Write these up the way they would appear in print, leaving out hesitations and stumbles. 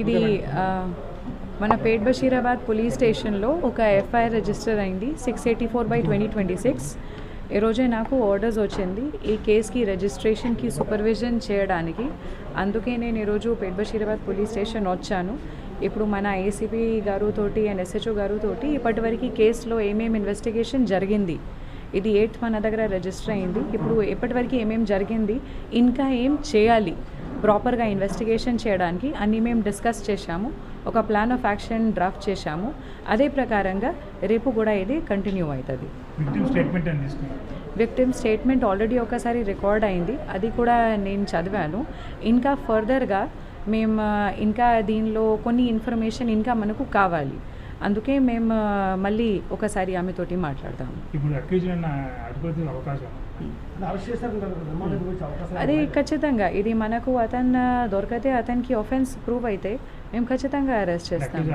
ఇది మన పేట్ బషీరాబాద్ పోలీస్ స్టేషన్లో ఒక ఎఫ్ఐఆర్ రిజిస్టర్ అయింది 684/2026. ఈరోజే నాకు ఆర్డర్స్ వచ్చింది ఈ కేసుకి రిజిస్ట్రేషన్కి సూపర్విజన్ చేయడానికి. అందుకే నేను ఈరోజు పేట్ బషీరాబాద్ పోలీస్ స్టేషన్ వచ్చాను. ఇప్పుడు మన ఏసీపీ గారుతోటి అండ్ ఎస్హెచ్ఓ గారుతోటి ఇప్పటివరకు కేసులో ఏమేమి ఇన్వెస్టిగేషన్ జరిగింది, ఇది 8th మన దగ్గర రిజిస్టర్ అయింది. ఇప్పుడు ఇప్పటివరకు ఏమేమి జరిగింది, ఇంకా ఏం చేయాలి ప్రాపర్గా ఇన్వెస్టిగేషన్ చేయడానికి అన్నీ మేము డిస్కస్ చేశాము. ఒక ప్లాన్ ఆఫ్ యాక్షన్ డ్రాఫ్ట్ చేశాము. అదే ప్రకారంగా రేపు కూడా ఇది కంటిన్యూ అవుతుంది. విక్టిమ్ స్టేట్మెంట్ ఆల్రెడీ ఒకసారి రికార్డ్ అయింది, అది కూడా నేను చదివాను. ఇంకా ఫర్దర్గా మేము ఇంకా దీనిలో కొన్ని ఇన్ఫర్మేషన్ ఇంకా మనకు కావాలి. అందుకే మేము మళ్ళీ ఒకసారి ఆమెతోటి మాట్లాడతాము. అది ఖచ్చితంగా ఇది మనకు అతను దొరికితే అతనికి ఆఫెన్స్ ప్రూవ్ అయితే మేము ఖచ్చితంగా అరెస్ట్ చేస్తాము.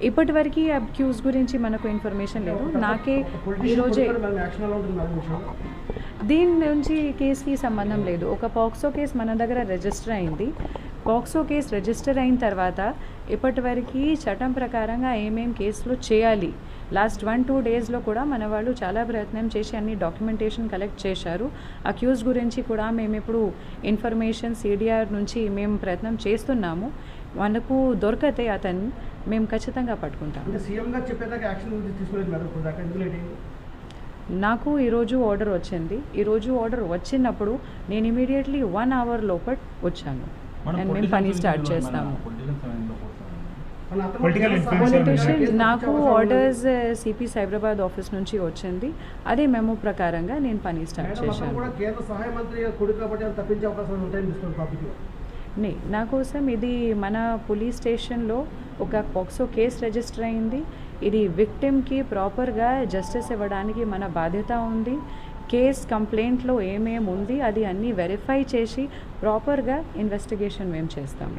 ఇప్పటివరకు అక్యూజ్ గురించి మనకు ఇన్ఫర్మేషన్ లేదు. నాకే ఈరోజే దీని నుంచి కేసుకి సంబంధం లేదు. ఒక పాక్సో కేసు మన దగ్గర రిజిస్టర్ అయింది. పాక్సో కేసు రిజిస్టర్ అయిన తర్వాత ఇప్పటివరకు చట్టం ప్రకారంగా ఏమేం కేసులు చేయాలి, లాస్ట్ 1-2 డేస్లో కూడా మన వాళ్ళు చాలా ప్రయత్నం చేసి అన్ని డాక్యుమెంటేషన్ కలెక్ట్ చేశారు. అక్యూజ్ గురించి కూడా మేము ఇప్పుడు ఇన్ఫర్మేషన్ సిడిఆర్ నుంచి మేము ప్రయత్నం చేస్తున్నాము. మనకు దొరికితే అతన్ని మేము ఖచ్చితంగా పట్టుకుంటాం. నాకు ఈరోజు ఆర్డర్ వచ్చింది. ఈరోజు ఆర్డర్ వచ్చినప్పుడు నేను ఇమీడియట్లీ 1 hour లోపల వచ్చాను అండ్ మేము పని స్టార్ట్ చేస్తాము. పొలిటీషియన్ నాకు ఆర్డర్స్ సిపి సైబరాబాద్ ఆఫీస్ నుంచి వచ్చింది. అదే మెమో ప్రకారంగా నేను పని స్టార్ట్ చేశాను. నా కోసం ఇది మన పోలీస్ స్టేషన్లో ఒక పాక్సో కేసు రిజిస్టర్ అయింది. ఇది విక్టిమ్కి ప్రాపర్గా జస్టిస్ ఇవ్వడానికి మన బాధ్యత ఉంది. కేస్ కంప్లైంట్లో ఏమేమి ఉంది అది అన్నీ వెరిఫై చేసి ప్రాపర్గా ఇన్వెస్టిగేషన్ మేము చేస్తాము.